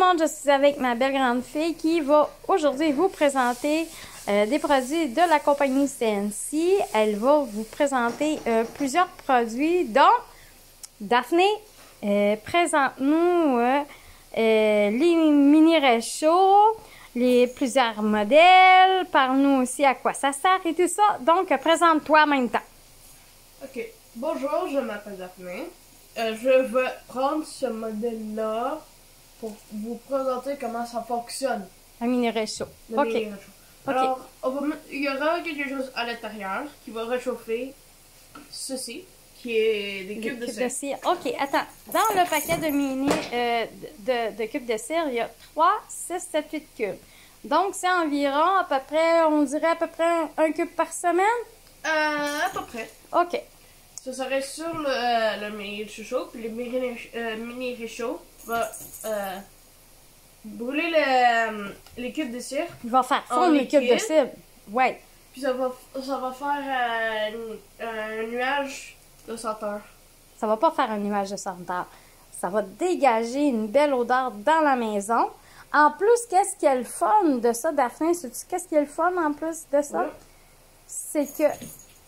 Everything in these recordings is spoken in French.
monde, je suis avec ma belle grande fille qui va aujourd'hui vous présenter des produits de la compagnie CNC. Elle va vous présenter plusieurs produits, dont Daphné, présente-nous les mini réchauds, les plusieurs modèles, parle-nous aussi à quoi ça sert et tout ça. Donc, présente-toi en même temps. Ok, bonjour, je m'appelle Daphné. Je vais prendre ce modèle-là pour vous présenter comment ça fonctionne. Un mini réchaud. Le OK. mini réchaud. Alors, il y aura quelque chose à l'intérieur qui va réchauffer ceci, qui est des cubes de cire. OK, attends. Dans le paquet de mini de cubes de cire, il y a 3, 6, 7, 8 cubes. Donc, c'est environ à peu près, on dirait à peu près un cube par semaine? À peu près. OK. Ce serait sur le mini réchaud, puis le mini réchaud va brûler les cubes de cire. Il va faire fondre les cubes de cire. Ouais. Puis ça va faire un nuage de senteur. Ça va pas faire un nuage de senteur. Ça va dégager une belle odeur dans la maison. En plus, qu'est-ce qui est le fun de ça, Daphné? Sais-tu qu'est-ce qui est le fun en plus de ça? Oui. C'est que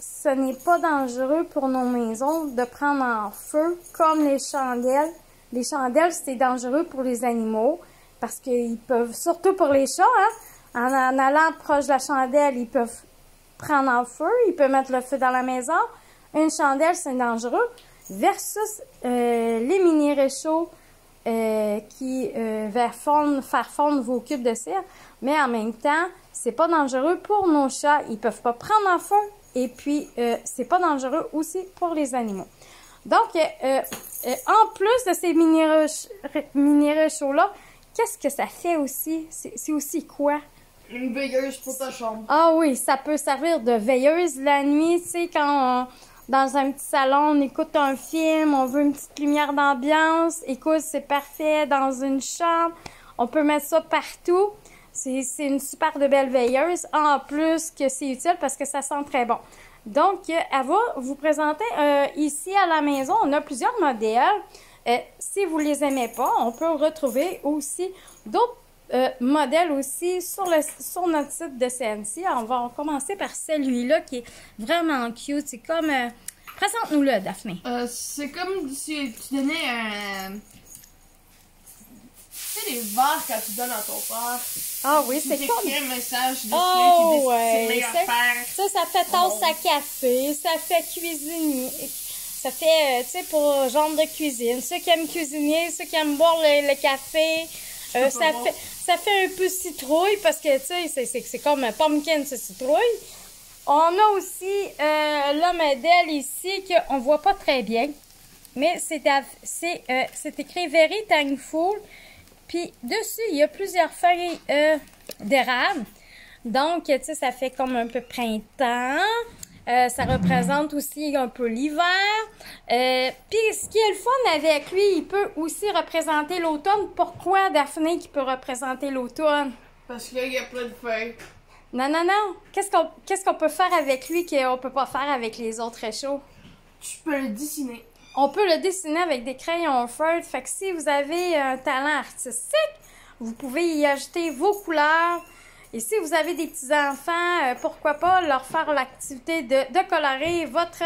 ce n'est pas dangereux pour nos maisons de prendre en feu comme les chandelles. Les chandelles, c'est dangereux pour les animaux parce qu'ils peuvent, surtout pour les chats, hein, en allant proche de la chandelle, ils peuvent prendre en feu, ils peuvent mettre le feu dans la maison. Une chandelle, c'est dangereux. Versus les mini réchauds qui faire fondre vos cubes de cire. Mais en même temps, c'est pas dangereux pour nos chats. Ils peuvent pas prendre en feu. Et puis, c'est pas dangereux aussi pour les animaux. Donc, en plus de ces mini réchauds-là, qu'est-ce que ça fait aussi? C'est aussi quoi? Une veilleuse pour ta chambre. Ah oui, ça peut servir de veilleuse la nuit. Tu sais, quand dans un petit salon, on écoute un film, on veut une petite lumière d'ambiance. Écoute, c'est parfait dans une chambre. On peut mettre ça partout. C'est une super de belle veilleuse. En plus que c'est utile parce que ça sent très bon. Donc, elle va vous présenter ici à la maison. On a plusieurs modèles. Si vous les aimez pas, on peut retrouver aussi d'autres modèles aussi sur notre site de CNC. Alors, on va commencer par celui-là qui est vraiment cute. C'est comme... présente-nous-le, Daphné. C'est comme si tu donnais un... Tu sais, les verres quand tu donnes à ton père. Ah oui, c'est comme... comme... un message dessus Oh, qui dit ouais. c'est le meilleur père. Ça fait tasse à café, ça fait cuisiner. Ça fait, tu sais, pour genre de cuisine. Ceux qui aiment cuisiner, ceux qui aiment boire le café. Ça fait un peu citrouille parce que, tu sais, c'est comme un pumpkin, c'est citrouille. On a aussi le modèle ici qu'on voit pas très bien. Mais c'est écrit Very Thankful. Puis dessus, il y a plusieurs feuilles d'érable. Donc, tu sais, ça fait comme un peu printemps. Ça représente aussi un peu l'hiver. Puis, ce qui est le fun avec lui, il peut aussi représenter l'automne. Pourquoi, Daphné, qui peut représenter l'automne? Parce que là, il y a plein de feuilles. Non, non, non. Qu'est-ce qu'on peut faire avec lui qu'on peut pas faire avec les autres réchauds? Tu peux le dessiner. On peut le dessiner avec des crayons feutres. Fait que si vous avez un talent artistique, vous pouvez y ajouter vos couleurs. Et si vous avez des petits-enfants, pourquoi pas leur faire l'activité de colorer votre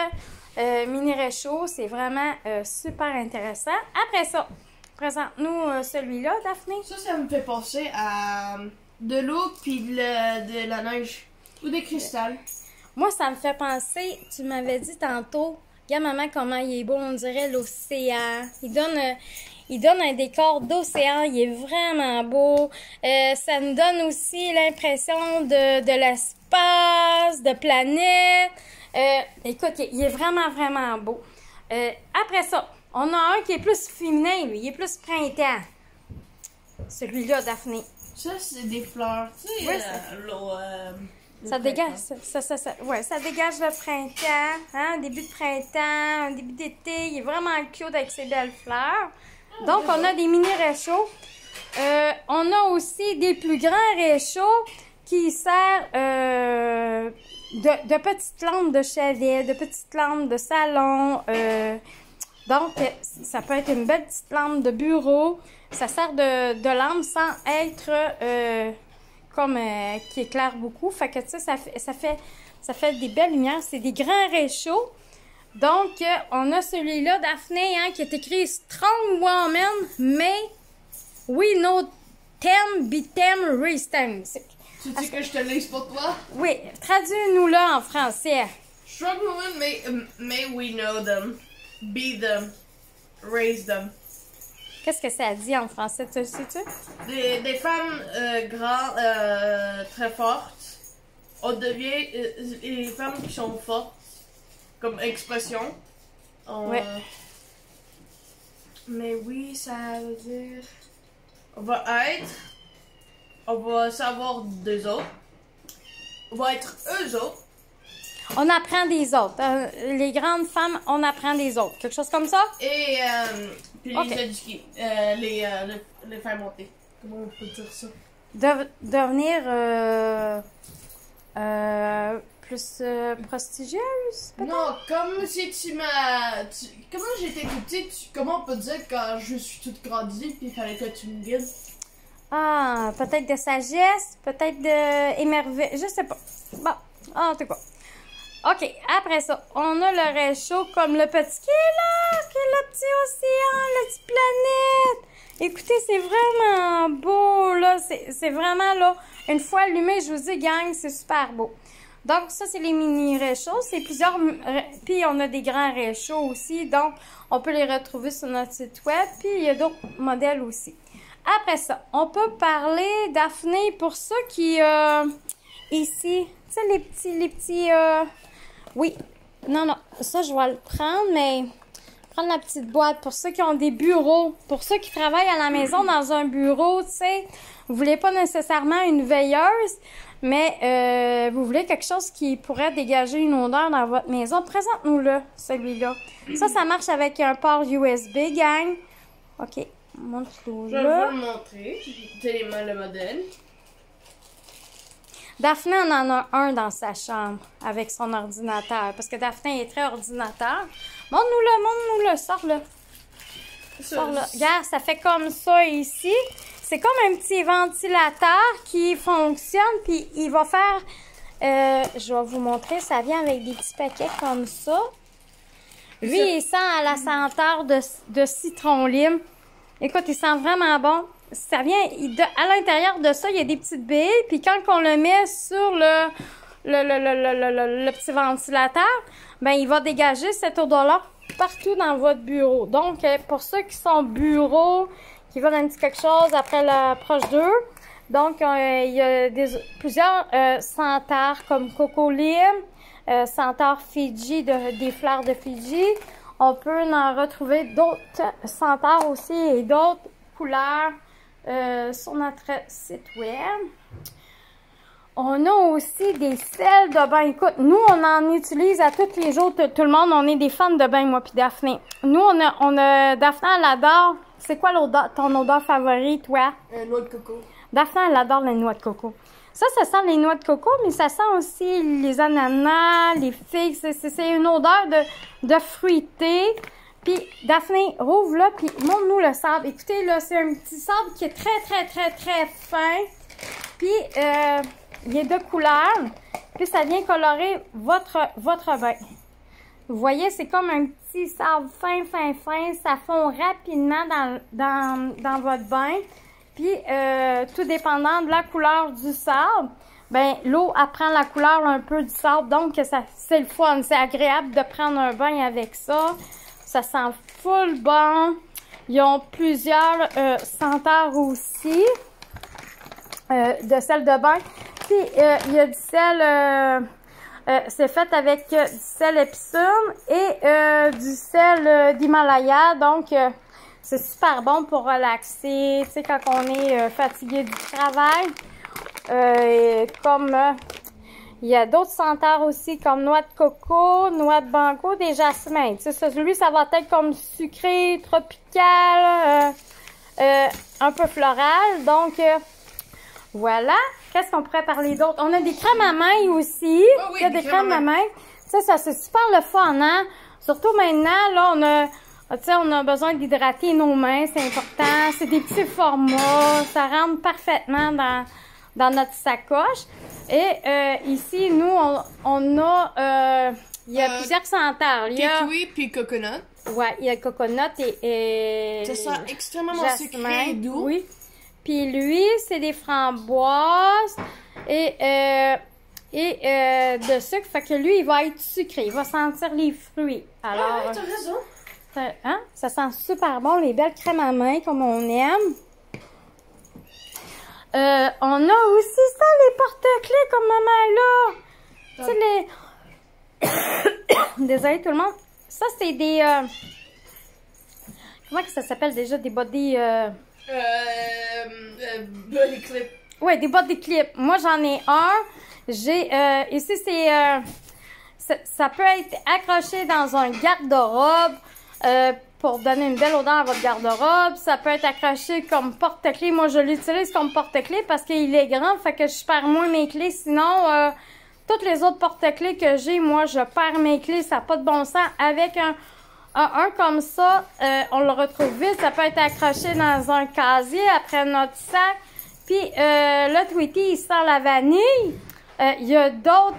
mini réchaud. C'est vraiment super intéressant. Après ça, présente-nous celui-là, Daphné. Ça me fait penser à de l'eau puis de la neige ou des cristals. Moi, ça me fait penser, tu m'avais dit tantôt, regarde maman comment il est beau, on dirait l'océan. Il donne un décor d'océan, il est vraiment beau. Ça nous donne aussi l'impression de l'espace, de planète. Écoute, il est vraiment, vraiment beau. Après ça, on a un qui est plus féminin, lui. Il est plus printemps. Celui-là, Daphné. Ça, c'est des fleurs. Tu sais, Oui, l'eau... ça dégage, ça dégage le printemps, hein, début de printemps, début d'été. Il est vraiment cute avec ses belles fleurs. Donc, on a des mini réchauds. On a aussi des plus grands réchauds qui servent de petites lampes de chevet, de petites lampes de salon. Donc, ça peut être une belle petite lampe de bureau. Ça sert de lampe sans être comme qui éclaire beaucoup. Fait que ça fait des belles lumières. C'est des grands réchauds. Donc, on a celui-là, Daphné, hein, qui est écrit Strong Woman, mais we know them be them resistance. Tu dis que je te lise pour toi? Oui, traduis-nous là en français. Strong women may we know them, be them, raise them. Qu'est-ce que ça dit en français, tu sais-tu? Des femmes très fortes. On devient les femmes qui sont fortes, comme expression. Ouais. Mais oui, ça veut dire... On va savoir des autres. On va être eux autres. On apprend des autres. Les grandes femmes, on apprend des autres. Quelque chose comme ça? Et puis Ok. les éduquer. Les faire monter. Comment on peut dire ça? Devenir plus prestigieuse, peut-être? Non, comme si tu m'as... Comment j'étais toute petite, comment on peut dire quand je suis toute grandie puis il fallait que tu me guides? Ah, peut-être de sagesse, peut-être de émerveil, je sais pas. Bon, en tout cas. OK, après ça, on a le réchaud comme le petit qui est là, qui est le petit océan, la petite planète. Écoutez, c'est vraiment beau, là. C'est vraiment, là, une fois allumé, je vous dis, gang, c'est super beau. Donc, ça, c'est les mini réchauds. C'est plusieurs... Puis, on a des grands réchauds aussi. Donc, on peut les retrouver sur notre site web. Puis, il y a d'autres modèles aussi. Après ça, on peut parler, Daphné, pour ceux qui... ici, tu sais, les petits... Oui. Non, ça, je vais le prendre, mais... Prendre la petite boîte pour ceux qui ont des bureaux. Pour ceux qui travaillent à la maison dans un bureau, tu sais. Vous voulez pas nécessairement une veilleuse, mais vous voulez quelque chose qui pourrait dégager une odeur dans votre maison. Présente-nous-le, celui-là. Ça marche avec un port USB, gang. OK. Montre-le. Je vais le montrer. C'est le modèle. Daphné en a un dans sa chambre avec son ordinateur. Parce que Daphné est très ordinateur. Montre-nous-le, sors-le. Sors-le. Regarde, ça fait comme ça ici. C'est comme un petit ventilateur qui fonctionne. Puis il va faire... je vais vous montrer. Ça vient avec des petits paquets comme ça. Lui, il sent à la senteur de citron-lime. Écoute, il sent vraiment bon. Ça vient, à l'intérieur de ça, il y a des petites billes. Puis quand on le met sur le petit ventilateur, ben il va dégager cette odeur-là partout dans votre bureau. Donc, pour ceux qui sont bureau, qui veulent un petit quelque chose après l'approche d'eux, donc il y a plusieurs senteurs comme coco lime, senteur Fidji, des fleurs de Fidji. On peut en retrouver d'autres senteurs aussi et d'autres couleurs sur notre site web. On a aussi des sels de bain. Écoute, nous, on en utilise à tous les jours. Tout le monde, on est des fans de bain, moi puis Daphné. Nous, on a Daphné, elle adore. C'est quoi ton odeur favorite, toi? Noix de coco. Daphné, elle adore les noix de coco. Ça sent les noix de coco, mais ça sent aussi les ananas, les figues. C'est une odeur de fruité. Puis, Daphné, rouvre-le, puis montre-nous le sable. Écoutez, là, c'est un petit sable qui est très, très, très, très fin. Puis, il est de couleur. Puis, ça vient colorer votre bain. Vous voyez, c'est comme un petit sable fin, fin, fin. Ça fond rapidement dans votre bain. Puis, tout dépendant de la couleur du sable, ben l'eau, elle prend la couleur un peu du sable. Donc, c'est le fun. C'est agréable de prendre un bain avec ça. Ça sent full bon. Ils ont plusieurs senteurs aussi de sel de bain. Puis, il y a du sel... c'est fait avec du sel Epsom et du sel d'Himalaya. Donc, c'est super bon pour relaxer. Tu sais, quand on est fatigué du travail. Il y a d'autres senteurs aussi, comme noix de coco, noix de banco, des jasmins. Tu sais, lui, ça va être comme sucré, tropical, un peu floral. Donc, voilà. Qu'est-ce qu'on pourrait parler d'autre? On a des crèmes à main aussi. Oh oui, il y a des crèmes à main. Ça, c'est super le fun, hein? Surtout maintenant, là, Tu sais, on a besoin d'hydrater nos mains, c'est important. C'est des petits formats, ça rentre parfaitement dans notre sacoche. Et ici, nous, on a... il y a plusieurs senteurs. Il y a kiwi puis coconut. Ouais, il y a coconut et ça sent extrêmement jasmin, sucré et doux. Oui. Puis lui, c'est des framboises et de sucre. Fait que lui, il va être sucré. Il va sentir les fruits. Alors, t'as raison. Hein? Ça sent super bon, les belles crèmes à main comme on aime. On a aussi ça, les porte-clés comme maman là. Tu sais, les... Désolée tout le monde. Ça, c'est des... Comment que ça s'appelle déjà? Des body... Body clip. Ouais, des body clips. Moi, j'en ai un. J'ai... ici, c'est... ça peut être accroché dans un garde-robe pour donner une belle odeur à votre garde-robe. Ça peut être accroché comme porte-clés. Moi, je l'utilise comme porte-clés parce qu'il est grand. Fait que je perds moins mes clés. Sinon... toutes les autres porte-clés que j'ai, moi, je perds mes clés, ça n'a pas de bon sens. Avec un comme ça, on le retrouve vite. Ça peut être accroché dans un casier après notre sac. Puis, le Tweety, il sent la vanille. Il y a d'autres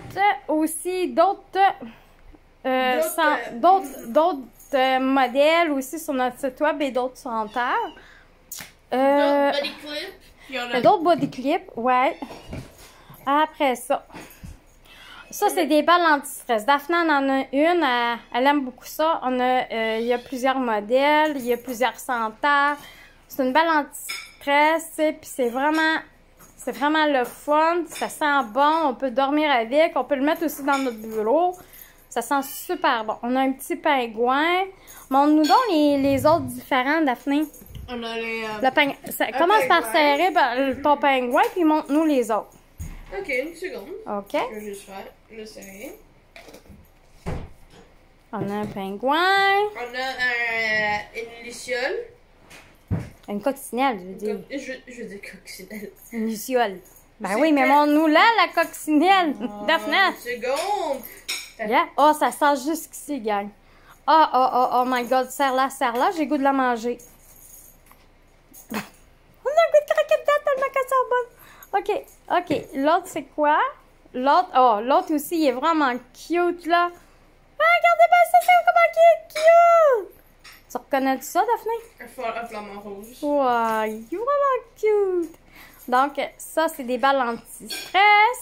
modèles aussi sur notre site web et d'autres senteurs. D'autres body clips. D'autres body clips, ouais. Après ça. Ça, c'est des balles anti-stress. Daphné en a une, elle aime beaucoup ça. Il y a plusieurs modèles, il y a plusieurs senteurs. C'est une balle anti-stress, puis c'est vraiment le fun. Ça sent bon, on peut dormir avec, on peut le mettre aussi dans notre bureau. Ça sent super bon. On a un petit pingouin. Montre-nous donc les autres différents, Daphné. On a les... Ça commence par serrer ton pingouin, puis montre-nous les autres. Ok, une seconde. Ok. Je vais juste faire le serrer. On a un pingouin. On a une luciole. Une coccinelle, je veux dire. Je veux dire coccinelle. Une luciole. Ben oui, mais montre-nous là, la coccinelle. Daphné. Une seconde. Yeah. Oh, ça sent jusqu'ici, gang. Oh my god, serre-la. J'ai goût de la manger. On a un goût de croquette dedans tellement qu'elle sent bonne. OK. L'autre, c'est quoi? L'autre aussi, il est vraiment cute, là. Ah, regardez bien ça, c'est comment il est cute! Tu reconnais ça, Daphné? Un flamant rouge. Ouais, il est vraiment cute. Donc, ça, c'est des balles anti-stress.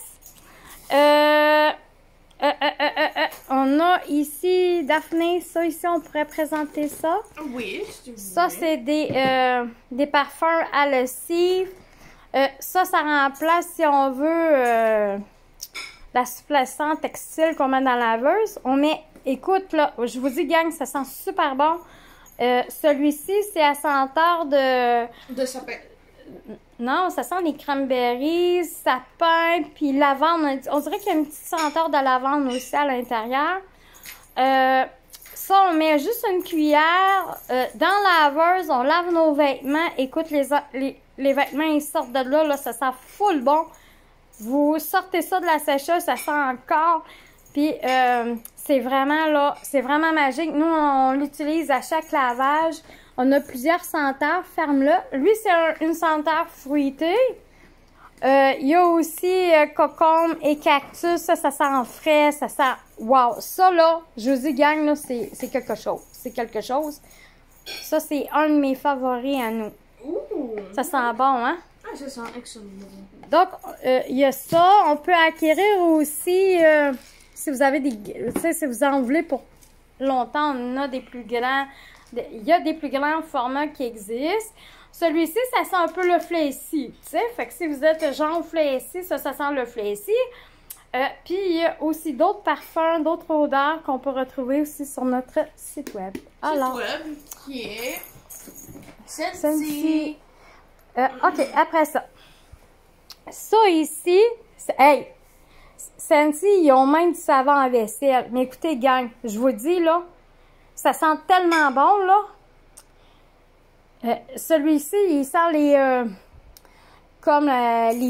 On a ici, Daphné, ça ici, on pourrait présenter ça. Oui, ça, c'est des parfums à lessive. Ça remplace, si on veut, la souplessant textile qu'on met dans la laveuse. On met, écoute, là, je vous dis, gang, ça sent super bon. Celui-ci, c'est à senteur de sapin. Non, ça sent les cranberries, sapin, puis lavande. On dirait qu'il y a une petite senteur de lavande aussi à l'intérieur. Ça, on met juste une cuillère dans la laveuse, on lave nos vêtements. Écoute, les vêtements, ils sortent de là, ça sent full bon. Vous sortez ça de la sécheuse, ça sent encore. Puis, c'est vraiment magique. Nous, on l'utilise à chaque lavage. On a plusieurs senteurs. Ferme-le. Lui, c'est une senteur fruitée. Il y a aussi cocombe et cactus. Ça sent frais. Ça sent... Wow! Ça, là, je vous dis, gang, là, c'est quelque chose. C'est quelque chose. Ça, c'est un de mes favoris à nous. Ouh! Ça sent bon, hein? Ah, ça sent excellent. Donc, il y a ça. On peut acquérir aussi, si vous avez si vous en voulez pour longtemps, on a des plus grands... Il y a des plus grands formats qui existent. Celui-ci, ça sent un peu le fléci, tu sais. Fait que si vous êtes genre fléci, ça sent le fléci. Puis, il y a aussi d'autres parfums, d'autres odeurs qu'on peut retrouver aussi sur notre site web. Alors, site web qui est Scentsy. OK, après ça. Ça ici, hey, Scentsy, ils ont même du savon à vaisselle. Mais écoutez, gang, je vous dis, là, ça sent tellement bon, là. Celui-ci, il sent les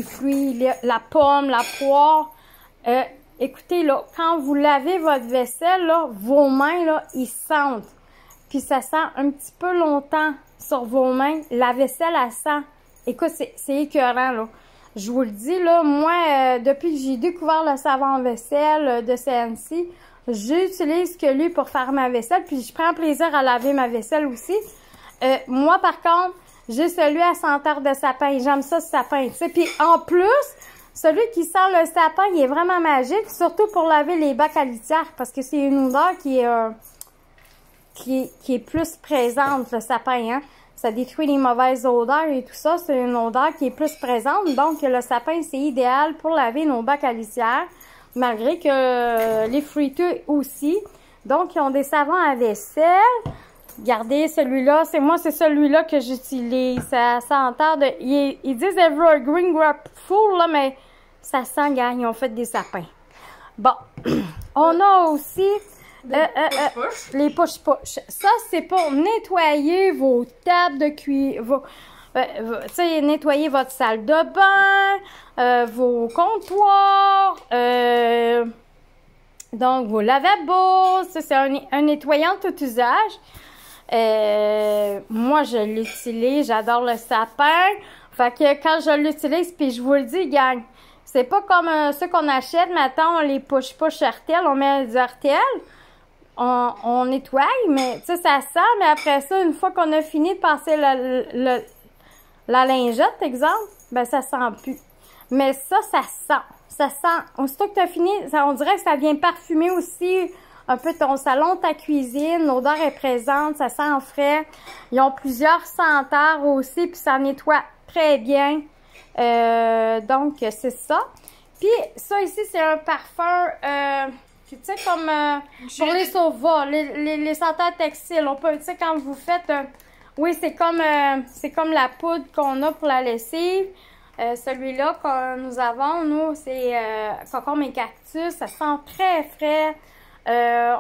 fruits, la pomme, la poire. Écoutez, là, quand vous lavez votre vaisselle, là, vos mains, là, ils sentent. puis ça sent un petit peu longtemps sur vos mains. La vaisselle, elle sent. Écoute, c'est écœurant, là. Je vous le dis, là, moi, depuis que j'ai découvert le savon vaisselle de CNC, j'utilise que lui pour faire ma vaisselle, puis je prends plaisir à laver ma vaisselle aussi. Moi, par contre, j'ai celui à senteur de sapin. J'aime ça, ce sapin, tu sais. Puis en plus, celui qui sent le sapin, il est vraiment magique, surtout pour laver les bacs à litière, parce que c'est une odeur qui est plus présente, le sapin, hein. Ça détruit les mauvaises odeurs et tout ça. C'est une odeur qui est plus présente. Donc, le sapin, c'est idéal pour laver nos bacs à litière, malgré que les fruiteux aussi. Donc, ils ont des savons à vaisselle. Regardez, celui-là, c'est celui-là que j'utilise. Ça senteur de... Ils disent Evergreen Grapefruit, là, mais ça sent, gars, ils ont fait des sapins. Bon, on a aussi... les push-push. Ça, c'est pour nettoyer vos tables de cuisine, tu sais, nettoyer votre salle de bain, vos comptoirs, donc vos lavabos. Ça, c'est un nettoyant tout usage. Moi, je l'utilise, j'adore le sapin. Fait que quand je l'utilise, puis je vous le dis, gang, c'est pas comme ceux qu'on achète, maintenant, les push-push Hertel, on met du Hertel. On nettoie, mais tu sais, ça sent, mais après ça, une fois qu'on a fini de passer la lingette, exemple, ben ça sent plus. Mais ça sent. Ça sent. Aussitôt que tu as fini, on dirait que ça vient parfumer aussi un peu ton salon, ta cuisine. L'odeur est présente, ça sent frais. Ils ont plusieurs senteurs aussi, puis ça nettoie très bien. Donc, c'est ça. Puis, ça ici, c'est un parfum... tu sais, comme pour les sovas, les senteurs textiles, on peut, tu sais, quand vous faites, oui, c'est comme la poudre qu'on a pour la lessive. Celui-là que nous avons, nous, c'est concombre et cactus, ça sent très frais.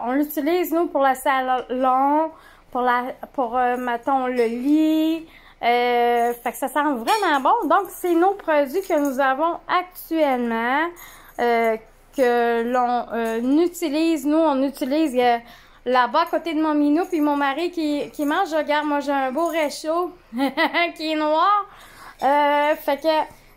On l'utilise, nous, pour le salon, pour mettons, le lit. Fait que ça sent vraiment bon. Donc, c'est nos produits que nous avons actuellement, que l'on utilise. Nous, on utilise là-bas à côté de mon minou puis mon mari qui mange. Regarde, moi j'ai un beau réchaud qui est noir. Fait que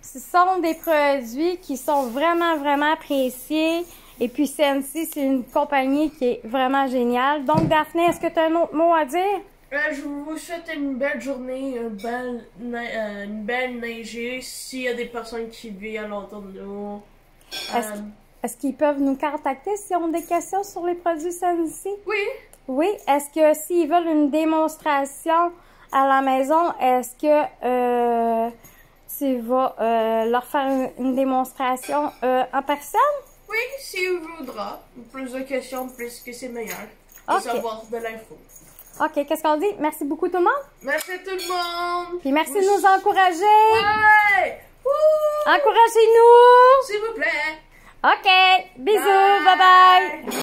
ce sont des produits qui sont vraiment, vraiment appréciés. Et puis CNC, c'est une compagnie qui est vraiment géniale. Donc Daphné, est-ce que tu as un autre mot à dire? Je vous souhaite une belle journée, une belle neigée. S'il y a des personnes qui vivent à l'automne de nous. Est-ce qu'ils peuvent nous contacter s'ils ont des questions sur les produits CNC? Oui. Oui. Est-ce que s'ils veulent une démonstration à la maison, est-ce que tu vas leur faire une démonstration en personne? Oui, s'il voudra. Plus de questions, plus que c'est meilleur. Okay. Savoir de l'info. OK, qu'est-ce qu'on dit? Merci beaucoup tout le monde. Merci tout le monde. Puis merci de nous encourager. Ouais. Encouragez-nous. S'il vous plaît. OK. Bisous. Bye bye.